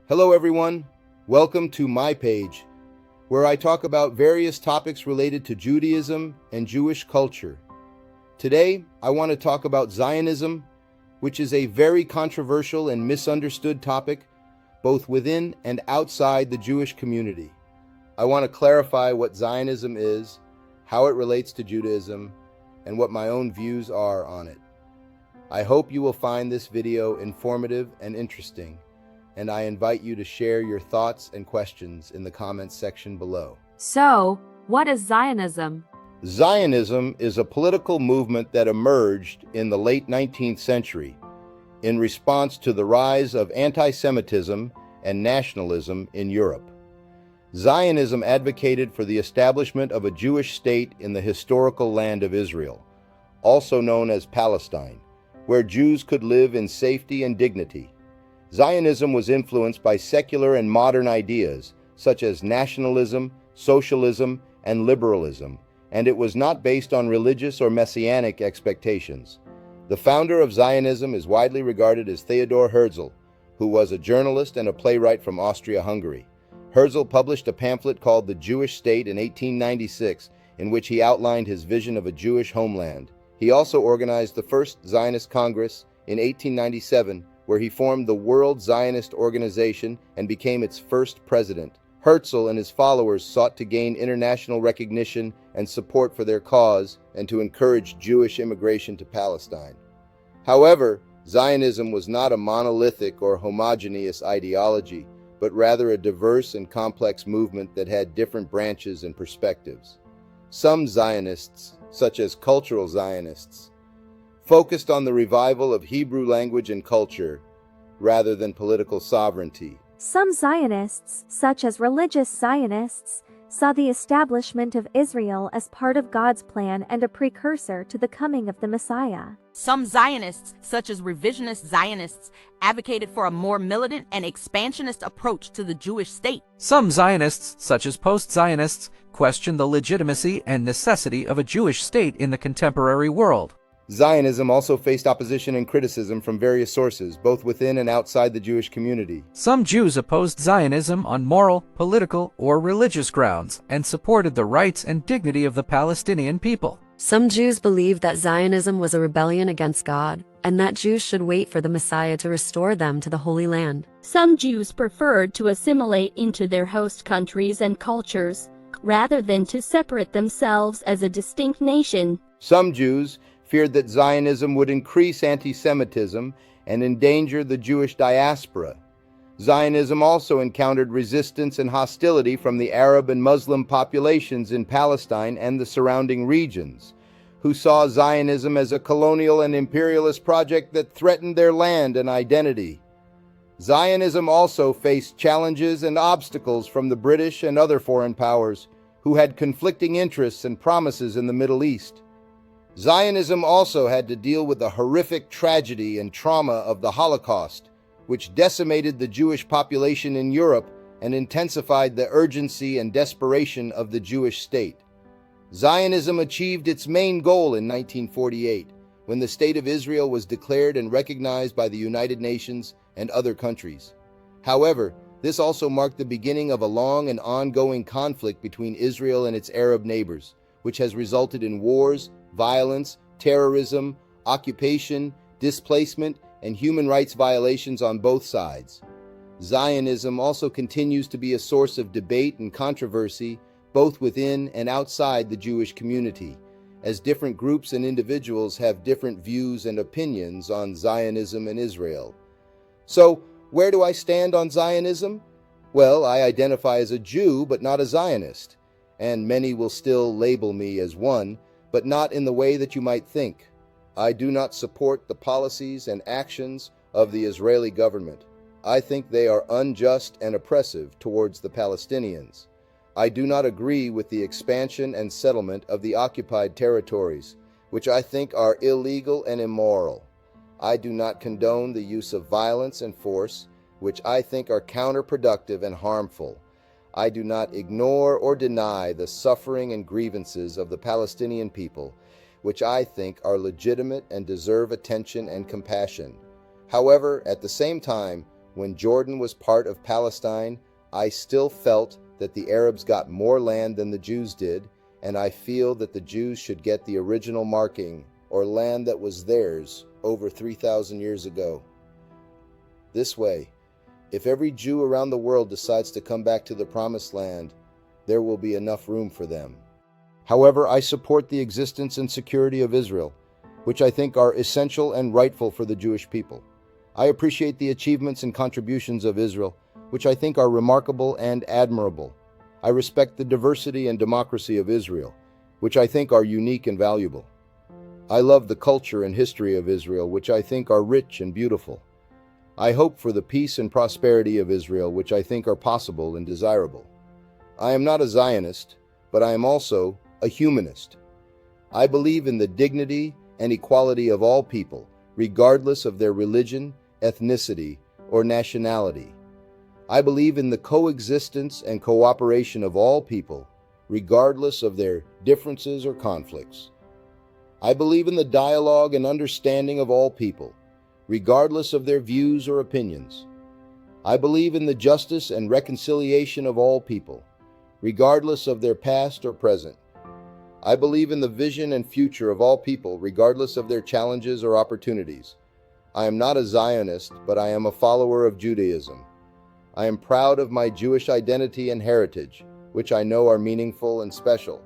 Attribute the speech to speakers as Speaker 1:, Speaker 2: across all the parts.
Speaker 1: Hello everyone, welcome to my page, where I talk about various topics related to Judaism and Jewish culture. Today, I want to talk about Zionism, which is a very controversial and misunderstood topic, both within and outside the Jewish community. I want to clarify what Zionism is, how it relates to Judaism, and what my own views are on it. I hope you will find this video informative and interesting, and I invite you to share your thoughts and questions in the comments section below.
Speaker 2: So, what is Zionism?
Speaker 1: Zionism is a political movement that emerged in the late 19th century in response to the rise of anti-Semitism and nationalism in Europe. Zionism advocated for the establishment of a Jewish state in the historical land of Israel, also known as Palestine, where Jews could live in safety and dignity. Zionism was influenced by secular and modern ideas such as nationalism, socialism, and liberalism, and it was not based on religious or messianic expectations. The founder of Zionism is widely regarded as Theodor Herzl, who was a journalist and a playwright from Austria-Hungary. Herzl published a pamphlet called The Jewish State in 1896, in which he outlined his vision of a Jewish homeland. He also organized the first Zionist Congress in 1897, where he formed the World Zionist Organization and became its first president. Herzl and his followers sought to gain international recognition and support for their cause and to encourage Jewish immigration to Palestine. However, Zionism was not a monolithic or homogeneous ideology, but rather a diverse and complex movement that had different branches and perspectives. Some Zionists, such as cultural Zionists, focused on the revival of Hebrew language and culture rather than political sovereignty.
Speaker 3: Some Zionists, such as religious Zionists, saw the establishment of Israel as part of God's plan and a precursor to the coming of the Messiah.
Speaker 4: Some Zionists, such as revisionist Zionists, advocated for a more militant and expansionist approach to the Jewish state.
Speaker 5: Some Zionists, such as post-Zionists, questioned the legitimacy and necessity of a Jewish state in the contemporary world.
Speaker 1: Zionism also faced opposition and criticism from various sources, both within and outside the Jewish community.
Speaker 5: Some Jews opposed Zionism on moral, political, or religious grounds and supported the rights and dignity of the Palestinian people.
Speaker 6: Some Jews believed that Zionism was a rebellion against God, and that Jews should wait for the Messiah to restore them to the Holy Land.
Speaker 7: Some Jews preferred to assimilate into their host countries and cultures, rather than to separate themselves as a distinct nation.
Speaker 1: Some Jews feared that Zionism would increase anti-Semitism and endanger the Jewish diaspora. Zionism also encountered resistance and hostility from the Arab and Muslim populations in Palestine and the surrounding regions, who saw Zionism as a colonial and imperialist project that threatened their land and identity. Zionism also faced challenges and obstacles from the British and other foreign powers, who had conflicting interests and promises in the Middle East. Zionism also had to deal with the horrific tragedy and trauma of the Holocaust, which decimated the Jewish population in Europe and intensified the urgency and desperation of the Jewish state. Zionism achieved its main goal in 1948, when the State of Israel was declared and recognized by the United Nations and other countries. However, this also marked the beginning of a long and ongoing conflict between Israel and its Arab neighbors, which has resulted in wars, violence, terrorism, occupation, displacement, and human rights violations on both sides. Zionism also continues to be a source of debate and controversy, both within and outside the Jewish community, as different groups and individuals have different views and opinions on Zionism and Israel. So, where do I stand on Zionism? Well, I identify as a Jew, but not a Zionist, and many will still label me as one, but not in the way that you might think. I do not support the policies and actions of the Israeli government. I think they are unjust and oppressive towards the Palestinians. I do not agree with the expansion and settlement of the occupied territories, which I think are illegal and immoral. I do not condone the use of violence and force, which I think are counterproductive and harmful. I do not ignore or deny the suffering and grievances of the Palestinian people, which I think are legitimate and deserve attention and compassion. However, at the same time, When Jordan was part of Palestine, I still felt that the Arabs got more land than the Jews did, and I feel that the Jews should get the original marking, or land that was theirs, over 3,000 years ago. This way, if every Jew around the world decides to come back to the Promised Land, there will be enough room for them. However, I support the existence and security of Israel, which I think are essential and rightful for the Jewish people. I appreciate the achievements and contributions of Israel, which I think are remarkable and admirable. I respect the diversity and democracy of Israel, which I think are unique and valuable. I love the culture and history of Israel, which I think are rich and beautiful. I hope for the peace and prosperity of Israel, which I think are possible and desirable. I am not a Zionist, but I am also a humanist. I believe in the dignity and equality of all people, regardless of their religion, ethnicity, or nationality. I believe in the coexistence and cooperation of all people, regardless of their differences or conflicts. I believe in the dialogue and understanding of all people, regardless of their views or opinions. I believe in the justice and reconciliation of all people, regardless of their past or present. I believe in the vision and future of all people, regardless of their challenges or opportunities. I am not a Zionist, but I am a follower of Judaism. I am proud of my Jewish identity and heritage, which I know are meaningful and special.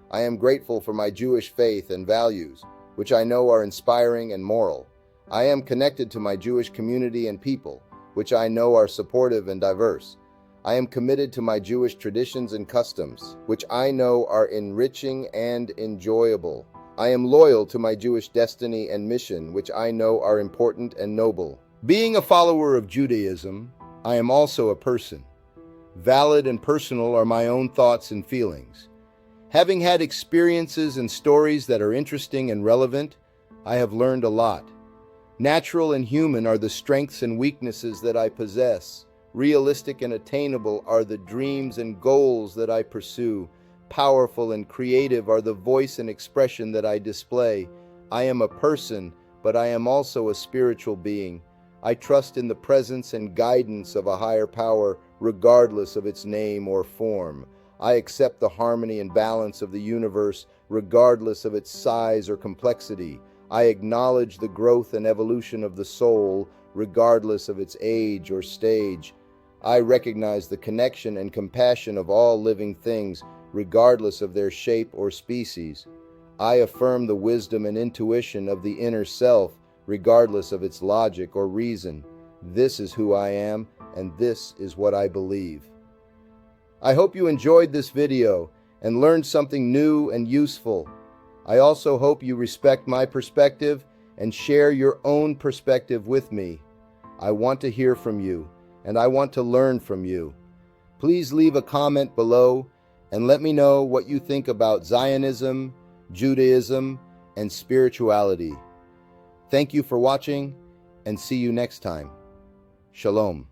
Speaker 1: I am grateful for my Jewish faith and values, which I know are inspiring and moral. I am connected to my Jewish community and people, which I know are supportive and diverse. I am committed to my Jewish traditions and customs, which I know are enriching and enjoyable. I am loyal to my Jewish destiny and mission, which I know are important and noble. Being a follower of Judaism, I am also a person. Valid and personal are my own thoughts and feelings. Having had experiences and stories that are interesting and relevant, I have learned a lot. Natural and human are the strengths and weaknesses that I possess. Realistic and attainable are the dreams and goals that I pursue. Powerful and creative are the voice and expression that I display. I am a person, but I am also a spiritual being. I trust in the presence and guidance of a higher power, regardless of its name or form. I accept the harmony and balance of the universe, regardless of its size or complexity. I acknowledge the growth and evolution of the soul, regardless of its age or stage. I recognize the connection and compassion of all living things, regardless of their shape or species. I affirm the wisdom and intuition of the inner self, regardless of its logic or reason. This is who I am, and this is what I believe. I hope you enjoyed this video and learned something new and useful. I also hope you respect my perspective and share your own perspective with me. I want to hear from you, and I want to learn from you. Please leave a comment below and let me know what you think about Zionism, Judaism, and spirituality. Thank you for watching, and see you next time. Shalom.